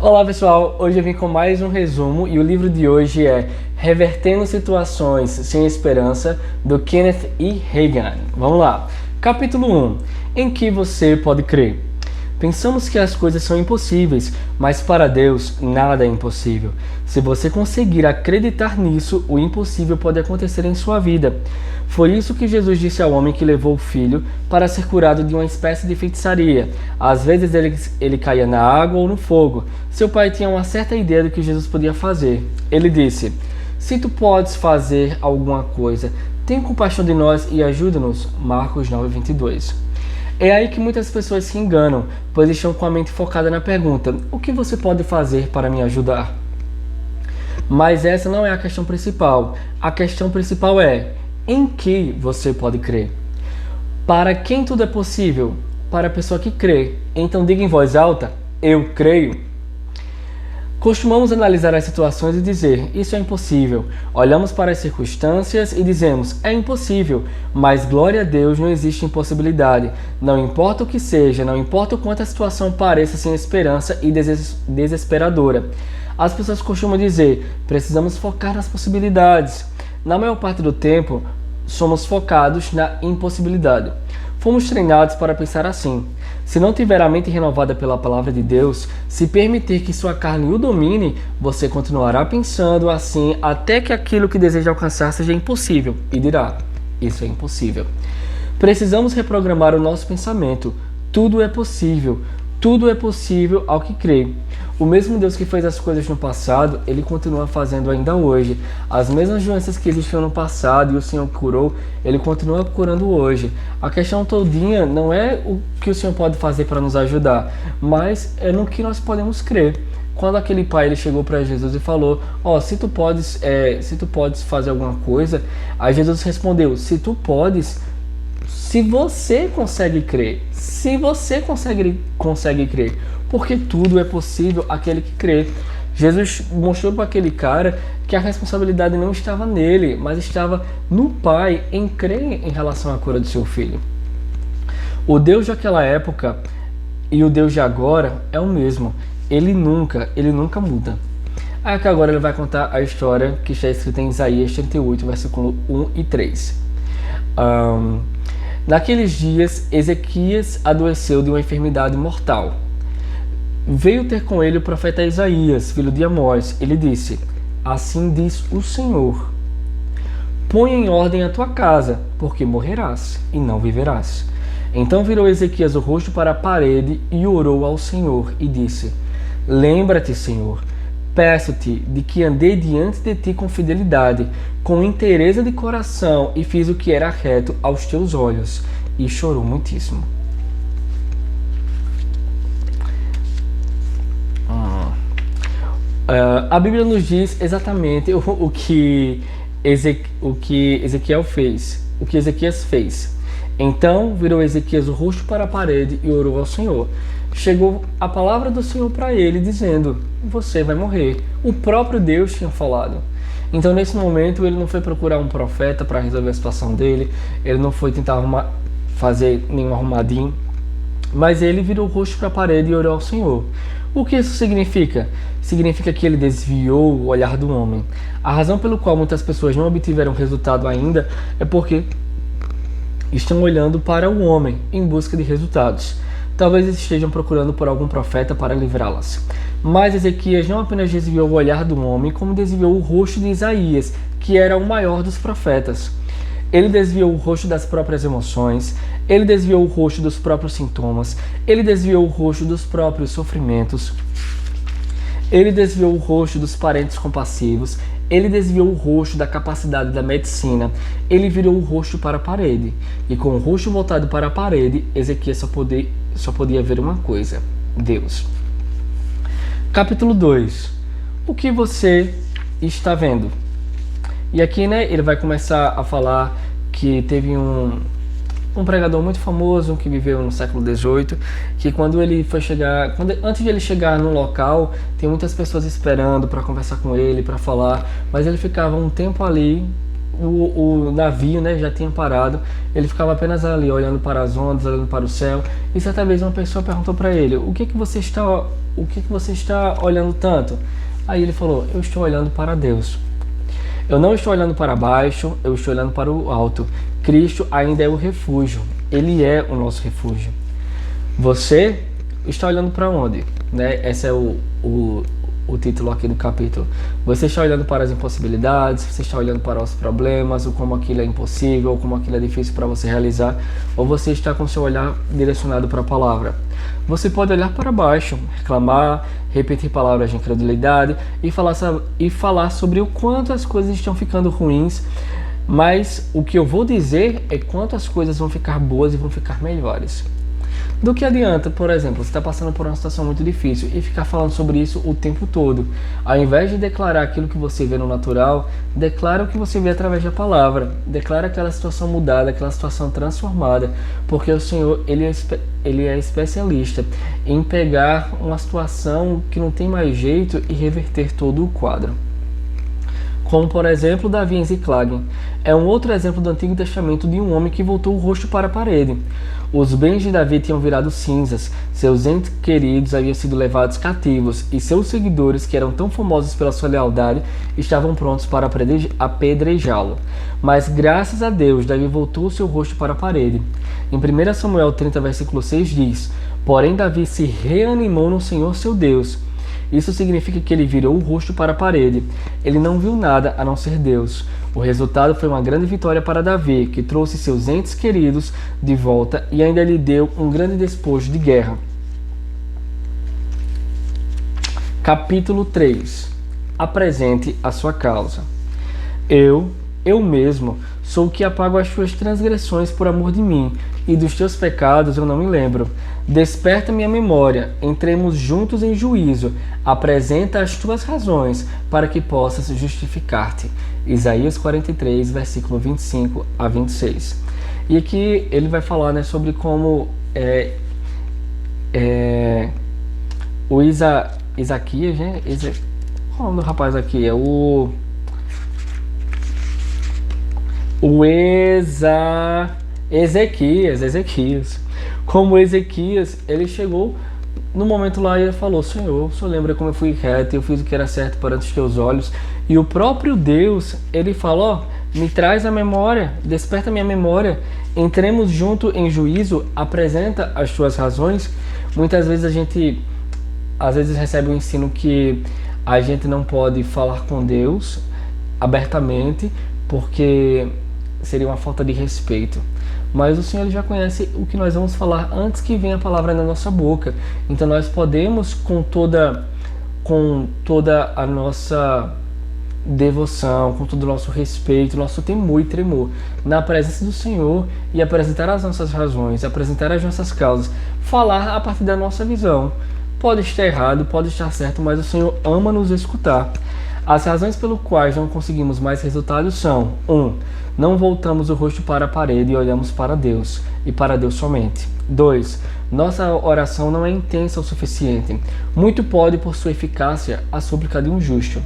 Olá pessoal, hoje eu vim com mais um resumo e o livro de hoje é Revertendo Situações Sem Esperança, do Kenneth E. Hagin. Vamos lá. Capítulo 1. Em que você pode crer? Pensamos que as coisas são impossíveis, mas para Deus nada é impossível. Se você conseguir acreditar nisso, o impossível pode acontecer em sua vida. Foi isso que Jesus disse ao homem que levou o filho para ser curado de uma espécie de feitiçaria. Às vezes ele caía na água ou no fogo. Seu pai tinha uma certa ideia do que Jesus podia fazer. Ele disse: "Se tu podes fazer alguma coisa, tenha compaixão de nós e ajuda-nos." Marcos 9:22. É aí que muitas pessoas se enganam, pois estão com a mente focada na pergunta: o que você pode fazer para me ajudar? Mas essa não é a questão principal. A questão principal é: em que você pode crer? Para quem tudo é possível? Para a pessoa que crê. Então diga em voz alta: eu creio. Costumamos analisar as situações e dizer, isso é impossível. Olhamos para as circunstâncias e dizemos, é impossível. Mas glória a Deus, não existe impossibilidade. Não importa o que seja, não importa o quanto a situação pareça sem esperança e desesperadora. As pessoas costumam dizer, precisamos focar nas possibilidades. Na maior parte do tempo, somos focados na impossibilidade. Fomos treinados para pensar assim. Se não tiver a mente renovada pela palavra de Deus, se permitir que sua carne o domine, você continuará pensando assim até que aquilo que deseja alcançar seja impossível e dirá, isso é impossível. Precisamos reprogramar o nosso pensamento. Tudo é possível ao que crê. O mesmo Deus que fez as coisas no passado, Ele continua fazendo ainda hoje. As mesmas doenças que existiam no passado e o Senhor curou, Ele continua curando hoje. A questão todinha não é o que o Senhor pode fazer para nos ajudar, mas é no que nós podemos crer. Quando aquele pai ele chegou para Jesus e falou, se tu podes fazer alguma coisa, aí Jesus respondeu, se tu podes, se você consegue crer, crer, porque tudo é possível àquele que crê. Jesus mostrou para aquele cara que a responsabilidade não estava nele, mas estava no Pai em crer em relação à cura do seu filho. O Deus daquela época e o Deus de agora é o mesmo. Ele nunca muda. Aí que agora ele vai contar a história que está escrita em Isaías 38, versículo 1 e 3. Naqueles dias, Ezequias adoeceu de uma enfermidade mortal. Veio ter com ele o profeta Isaías, filho de Amós. Ele disse, assim diz o Senhor, põe em ordem a tua casa, porque morrerás e não viverás. Então virou Ezequias o rosto para a parede e orou ao Senhor e disse, lembra-te, Senhor, peço-te de que andei diante de ti com fidelidade, com inteireza de coração e fiz o que era reto aos teus olhos. E chorou muitíssimo. A Bíblia nos diz exatamente o que Ezequiel fez, o que Ezequias fez. Então virou Ezequias o rosto para a parede e orou ao Senhor. Chegou a palavra do Senhor para ele dizendo, você vai morrer. O próprio Deus tinha falado. Então nesse momento ele não foi procurar um profeta para resolver a situação dele, ele não foi tentar fazer nenhum arrumadinho, mas ele virou o rosto para a parede e orou ao Senhor. O que isso significa? Significa que ele desviou o olhar do homem. A razão pelo qual muitas pessoas não obtiveram resultado ainda é porque estão olhando para o homem em busca de resultados. Talvez estejam procurando por algum profeta para livrá-las. Mas Ezequias não apenas desviou o olhar do homem, como desviou o rosto de Isaías, que era o maior dos profetas. Ele desviou o rosto das próprias emoções, ele desviou o rosto dos próprios sintomas, ele desviou o rosto dos próprios sofrimentos, ele desviou o rosto dos parentes compassivos, ele desviou o rosto da capacidade da medicina, ele virou o rosto para a parede. E com o rosto voltado para a parede, Ezequias só podia ver uma coisa, Deus. Capítulo 2. O que você está vendo? E aqui, ele vai começar a falar que teve um pregador muito famoso que viveu no século XVIII, que quando ele foi chegar, antes de ele chegar no local, tem muitas pessoas esperando para conversar com ele, para falar, mas ele ficava um tempo ali, o navio já tinha parado, ele ficava apenas ali olhando para as ondas, olhando para o céu, e certa vez uma pessoa perguntou para ele, o que você está o que você está olhando tanto? Aí ele falou, eu estou olhando para Deus. Eu não estou olhando para baixo, eu estou olhando para o alto. Cristo ainda é o refúgio. Ele é o nosso refúgio. Você está olhando para onde? Né? Esse é o título aqui do capítulo. Você está olhando para as impossibilidades, você está olhando para os problemas, ou como aquilo é impossível, ou como aquilo é difícil para você realizar, ou você está com seu olhar direcionado para a palavra. Você pode olhar para baixo, reclamar, repetir palavras de incredulidade e falar sobre o quanto as coisas estão ficando ruins, mas o que eu vou dizer é quanto as coisas vão ficar boas e vão ficar melhores. Do que adianta, por exemplo, você está passando por uma situação muito difícil e ficar falando sobre isso o tempo todo. Ao invés de declarar aquilo que você vê no natural, declara o que você vê através da palavra. Declara aquela situação mudada, aquela situação transformada, porque o Senhor, Ele é especialista em pegar uma situação que não tem mais jeito e reverter todo o quadro. Como, por exemplo, Davi em Ziclag. É um outro exemplo do Antigo Testamento de um homem que voltou o rosto para a parede. Os bens de Davi tinham virado cinzas, seus entes queridos haviam sido levados cativos e seus seguidores, que eram tão famosos pela sua lealdade, estavam prontos para apedrejá-lo. Mas graças a Deus, Davi voltou o seu rosto para a parede. Em 1 Samuel 30, versículo 6 diz: Porém Davi se reanimou no Senhor seu Deus. Isso significa que ele virou o rosto para a parede. Ele não viu nada a não ser Deus. O resultado foi uma grande vitória para Davi, que trouxe seus entes queridos de volta e ainda lhe deu um grande despojo de guerra. Capítulo 3. Apresente a sua causa. Eu mesmo, sou o que apago as tuas transgressões por amor de mim, e dos teus pecados eu não me lembro. Desperta minha memória, entremos juntos em juízo, apresenta as tuas razões, para que possas justificar-te. Isaías 43, versículo 25 a 26. E aqui ele vai falar, né, sobre como o Isaquias, né? Qual é o nome do rapaz aqui? É Ezequias. Como Ezequias, ele chegou no momento lá e ele falou: Senhor, o Senhor lembra como eu fui reto, eu fiz o que era certo perante os teus olhos. E o próprio Deus, ele falou: me traz a memória, desperta minha memória, entremos junto em juízo, apresenta as tuas razões. Muitas vezes a gente recebe um ensino que a gente não pode falar com Deus abertamente, porque seria uma falta de respeito. Mas o Senhor já conhece o que nós vamos falar antes que venha a palavra na nossa boca. Então nós podemos, com toda a nossa devoção, com todo o nosso respeito, nosso temor e tremor, na presença do Senhor, e apresentar as nossas razões, apresentar as nossas causas, falar a partir da nossa visão. Pode estar errado, pode estar certo, mas o Senhor ama nos escutar. As razões pelas quais não conseguimos mais resultados são: 1. Não voltamos o rosto para a parede e olhamos para Deus, e para Deus somente. 2. Nossa oração não é intensa o suficiente. Muito pode, por sua eficácia, a súplica de um justo.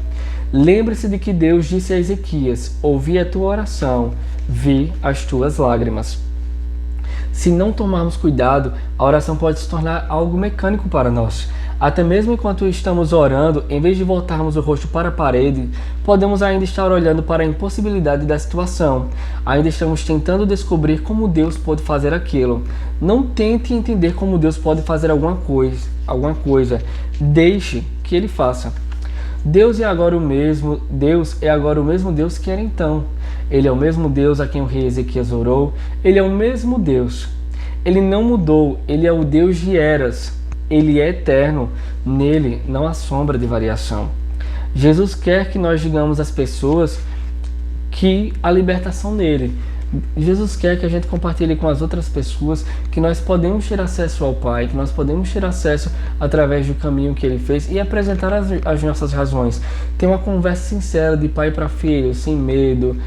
Lembre-se de que Deus disse a Ezequias: ouvi a tua oração, vi as tuas lágrimas. Se não tomarmos cuidado, a oração pode se tornar algo mecânico para nós. Até mesmo enquanto estamos orando, em vez de voltarmos o rosto para a parede, podemos ainda estar olhando para a impossibilidade da situação. Ainda estamos tentando descobrir como Deus pode fazer aquilo. Não tente entender como Deus pode fazer alguma coisa. Deixe que Ele faça. Deus é agora o mesmo Deus que era então. Ele é o mesmo Deus a quem o rei Ezequias orou. Ele é o mesmo Deus. Ele não mudou. Ele é o Deus de eras. Ele é eterno. Nele não há sombra de variação. Jesus quer que nós digamos às pessoas que a libertação nele. Jesus quer que a gente compartilhe com as outras pessoas que nós podemos ter acesso ao Pai, que nós podemos ter acesso através do caminho que Ele fez e apresentar as nossas razões. Ter uma conversa sincera de pai para filho, sem medo,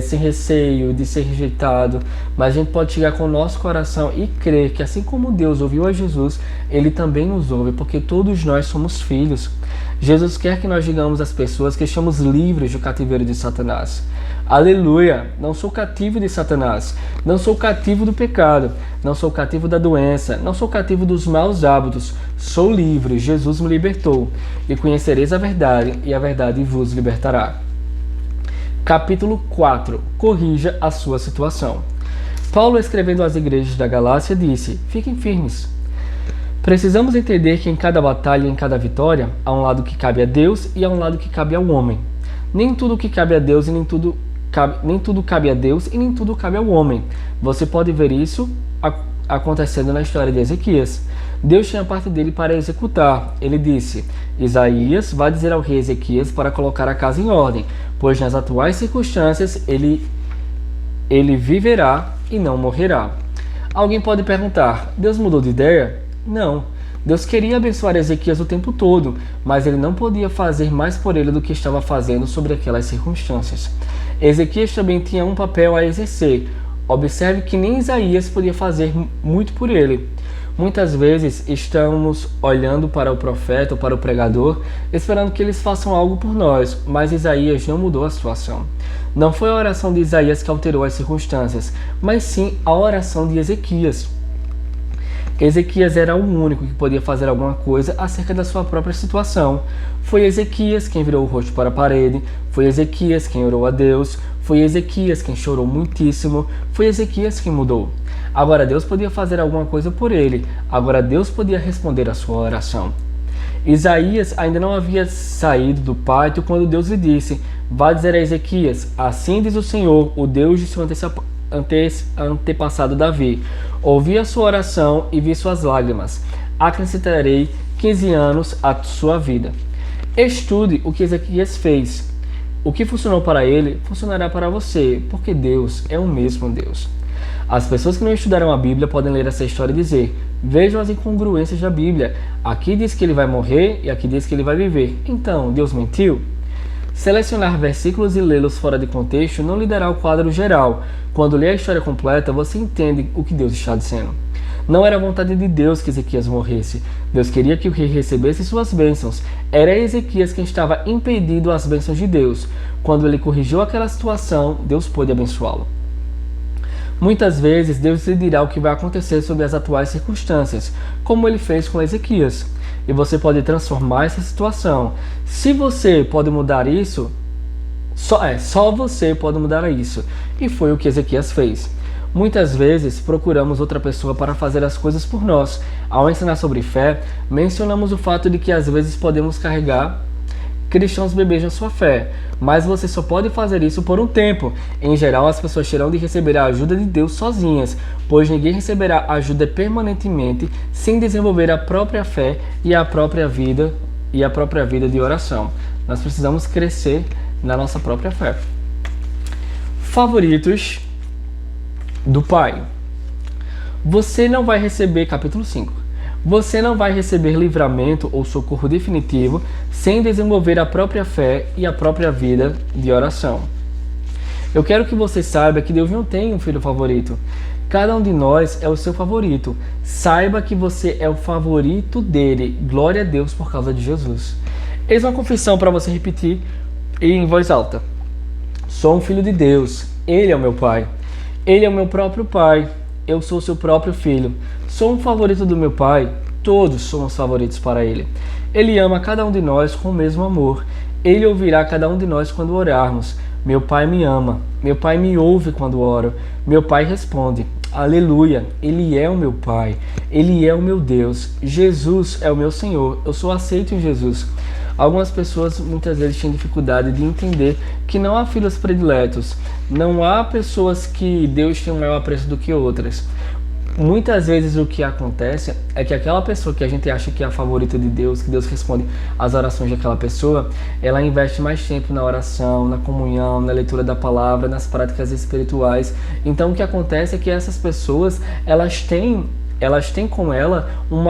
sem receio de ser rejeitado. Mas a gente pode chegar com o nosso coração e crer que assim como Deus ouviu a Jesus, Ele também nos ouve, porque todos nós somos filhos. Jesus quer que nós digamos às pessoas que estamos livres do cativeiro de Satanás. Aleluia! Não sou cativo de Satanás, não sou cativo do pecado, não sou cativo da doença, não sou cativo dos maus hábitos, sou livre, Jesus me libertou. E conhecereis a verdade, e a verdade vos libertará. Capítulo 4. Corrija a sua situação. Paulo, escrevendo às igrejas da Galácia, disse: fiquem firmes. Precisamos entender que em cada batalha e em cada vitória, há um lado que cabe a Deus e há um lado que cabe ao homem. Nem tudo que cabe a Deus e nem tudo cabe a Deus e nem tudo cabe ao homem. Você pode ver isso acontecendo na história de Ezequias. Deus tinha parte dele para executar. Ele disse: Isaías vai dizer ao rei Ezequias para colocar a casa em ordem, pois nas atuais circunstâncias ele viverá e não morrerá. Alguém pode perguntar: Deus mudou de ideia? Não. Deus queria abençoar Ezequias o tempo todo, mas ele não podia fazer mais por ele do que estava fazendo sobre aquelas circunstâncias. Ezequias também tinha um papel a exercer. Observe que nem Isaías podia fazer muito por ele. Muitas vezes estamos olhando para o profeta ou para o pregador, esperando que eles façam algo por nós, mas Isaías não mudou a situação. Não foi a oração de Isaías que alterou as circunstâncias, mas sim a oração de Ezequias. Ezequias era o único que podia fazer alguma coisa acerca da sua própria situação. Foi Ezequias quem virou o rosto para a parede, foi Ezequias quem orou a Deus, foi Ezequias quem chorou muitíssimo, foi Ezequias quem mudou. Agora Deus podia fazer alguma coisa por ele, agora Deus podia responder a sua oração. Isaías ainda não havia saído do pátio quando Deus lhe disse: vá dizer a Ezequias, assim diz o Senhor, o Deus de seu antepassado Davi. Ouvi a sua oração e vi suas lágrimas. Acrescentarei 15 anos à sua vida. Estude o que Ezequias fez. O que funcionou para ele, funcionará para você, porque Deus é o mesmo Deus. As pessoas que não estudaram a Bíblia podem ler essa história e dizer: vejam as incongruências da Bíblia. Aqui diz que ele vai morrer e aqui diz que ele vai viver. Então, Deus mentiu? Selecionar versículos e lê-los fora de contexto não lhe dará o quadro geral. Quando lê a história completa, você entende o que Deus está dizendo. Não era a vontade de Deus que Ezequias morresse. Deus queria que o rei recebesse suas bênçãos. Era Ezequias quem estava impedido às bênçãos de Deus. Quando ele corrigiu aquela situação, Deus pôde abençoá-lo. Muitas vezes, Deus lhe dirá o que vai acontecer sobre as atuais circunstâncias, como ele fez com Ezequias. E você pode transformar essa situação. Se você pode mudar isso, só você pode mudar isso. E foi o que Ezequias fez. Muitas vezes procuramos outra pessoa para fazer as coisas por nós. Ao ensinar sobre fé, mencionamos o fato de que às vezes podemos carregar cristãos bebês na sua fé, mas você só pode fazer isso por um tempo. Em geral, as pessoas terão de receber a ajuda de Deus sozinhas, pois ninguém receberá ajuda permanentemente sem desenvolver a própria fé e a própria vida de oração. Nós precisamos crescer na nossa própria fé. Favoritos do Pai. Você não vai receber, capítulo 5. Você não vai receber livramento ou socorro definitivo sem desenvolver a própria fé e a própria vida de oração. Eu quero que você saiba que Deus não tem um filho favorito. Cada um de nós é o seu favorito. Saiba que você é o favorito dele. Glória a Deus por causa de Jesus. Eis uma confissão para você repetir em voz alta. Sou um filho de Deus. Ele é o meu Pai. Ele é o meu próprio Pai. Eu sou seu próprio filho. Sou um favorito do meu Pai. Todos somos favoritos para Ele. Ele ama cada um de nós com o mesmo amor. Ele ouvirá cada um de nós quando orarmos. Meu Pai me ama. Meu Pai me ouve quando oro. Meu Pai responde: Aleluia. Ele é o meu Pai. Ele é o meu Deus. Jesus é o meu Senhor. Eu sou aceito em Jesus. Algumas pessoas muitas vezes têm dificuldade de entender que não há filhos prediletos. Não há pessoas que Deus tem um maior apreço do que outras. Muitas vezes o que acontece é que aquela pessoa que a gente acha que é a favorita de Deus, que Deus responde às orações daquela pessoa, ela investe mais tempo na oração, na comunhão, na leitura da palavra, nas práticas espirituais. Então o que acontece é que essas pessoas, elas têm elas têm com ela uma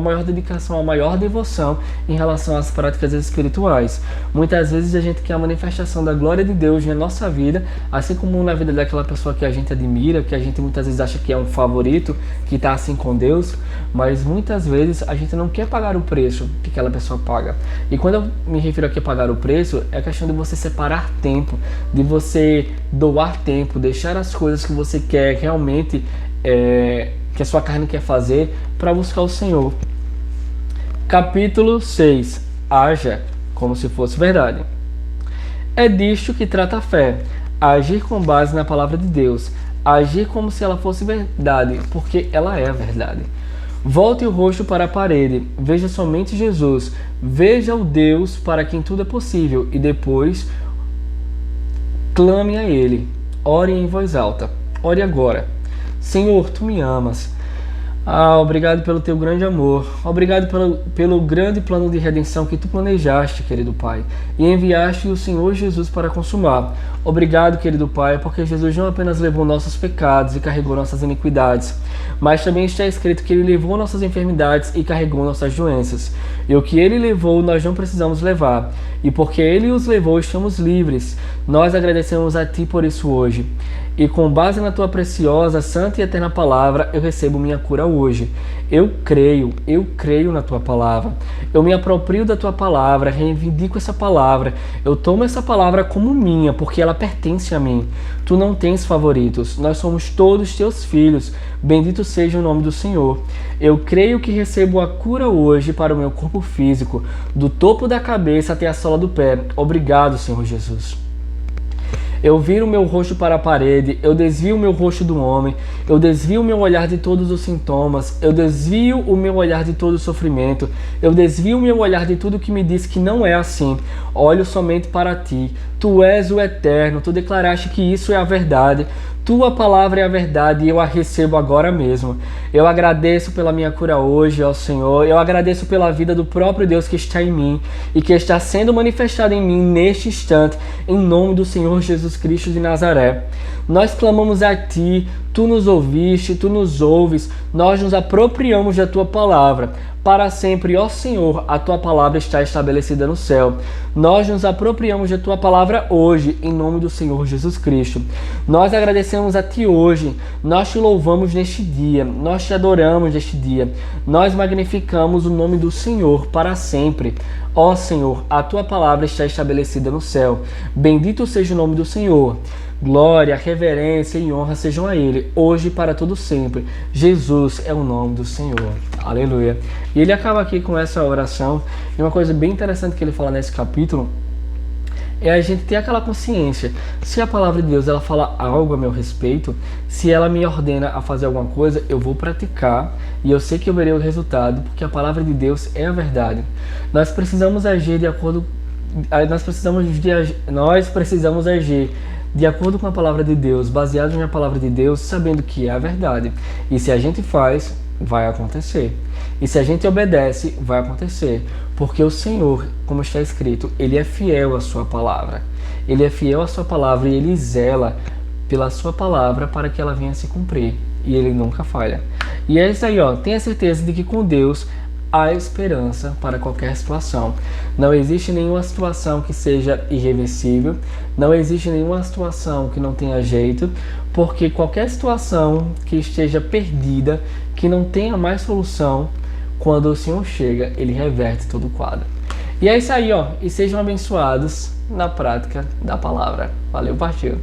maior dedicação, uma maior devoção em relação às práticas espirituais. Muitas vezes a gente quer a manifestação da glória de Deus na nossa vida, assim como na vida daquela pessoa que a gente admira, que a gente muitas vezes acha que é um favorito, que está assim com Deus, mas muitas vezes a gente não quer pagar o preço que aquela pessoa paga. E quando eu me refiro aqui a pagar o preço, é a questão de você separar tempo, de você doar tempo, deixar as coisas que você quer realmente, que a sua carne quer fazer, para buscar o Senhor. Capítulo 6. Haja como se fosse verdade. É disto que trata a fé, agir com base na palavra de Deus, agir como se ela fosse verdade, porque ela é a verdade. Volte o rosto para a parede, veja somente Jesus, veja o Deus para quem tudo é possível e depois clame a Ele. Ore em voz alta. Ore agora. Senhor, Tu me amas. Obrigado pelo Teu grande amor. Obrigado pelo grande plano de redenção que Tu planejaste, querido Pai, e enviaste o Senhor Jesus para consumar. Obrigado, querido Pai, porque Jesus não apenas levou nossos pecados e carregou nossas iniquidades, mas também está escrito que Ele levou nossas enfermidades e carregou nossas doenças. E o que Ele levou, nós não precisamos levar. E porque Ele os levou, estamos livres. Nós agradecemos a Ti por isso hoje. E com base na Tua preciosa, santa e eterna palavra, eu recebo minha cura hoje. Eu creio na Tua palavra. Eu me aproprio da Tua palavra, reivindico essa palavra. Eu tomo essa palavra como minha, porque ela pertence a mim. Tu não tens favoritos. Nós somos todos Teus filhos. Bendito seja o nome do Senhor. Eu creio que recebo a cura hoje para o meu corpo físico, do topo da cabeça até a sola do pé. Obrigado, Senhor Jesus. Eu viro o meu rosto para a parede, eu desvio o meu rosto do homem, eu desvio o meu olhar de todos os sintomas, eu desvio o meu olhar de todo o sofrimento, eu desvio o meu olhar de tudo que me diz que não é assim. Olho somente para Ti. Tu és o eterno, Tu declaraste que isso é a verdade. Tua palavra é a verdade e eu a recebo agora mesmo. Eu agradeço pela minha cura hoje, ó Senhor. Eu agradeço pela vida do próprio Deus que está em mim e que está sendo manifestado em mim neste instante, em nome do Senhor Jesus Cristo de Nazaré. Nós clamamos a Ti, Tu nos ouviste, Tu nos ouves, nós nos apropriamos da Tua palavra. Para sempre, ó Senhor, a Tua palavra está estabelecida no céu. Nós nos apropriamos da Tua palavra hoje, em nome do Senhor Jesus Cristo. Nós agradecemos a Ti hoje, nós Te louvamos neste dia, nós Te adoramos neste dia, nós magnificamos o nome do Senhor para sempre. Ó Senhor, a Tua palavra está estabelecida no céu. Bendito seja o nome do Senhor. Glória, reverência e honra sejam a Ele, hoje e para todo sempre. Jesus é o nome do Senhor. Aleluia. E ele acaba aqui com essa oração. E uma coisa bem interessante que ele fala nesse capítulo é a gente ter aquela consciência. Se a palavra de Deus ela fala algo a meu respeito, se ela me ordena a fazer alguma coisa, eu vou praticar e eu sei que eu verei o resultado, porque a palavra de Deus é a verdade. Nós precisamos agir de acordo de acordo com a palavra de Deus, baseado na palavra de Deus, sabendo que é a verdade. E se a gente faz, vai acontecer. E se a gente obedece, vai acontecer. Porque o Senhor, como está escrito, Ele é fiel à sua palavra. Ele é fiel à sua palavra e Ele zela pela sua palavra para que ela venha se cumprir. E Ele nunca falha. E é isso aí, ó. Tenha certeza de que com Deus há esperança para qualquer situação. Não existe nenhuma situação que seja irreversível, não existe nenhuma situação que não tenha jeito, porque qualquer situação que esteja perdida, que não tenha mais solução, quando o Senhor chega, Ele reverte todo o quadro. E é isso aí, ó. E sejam abençoados na prática da palavra. Valeu, partiu!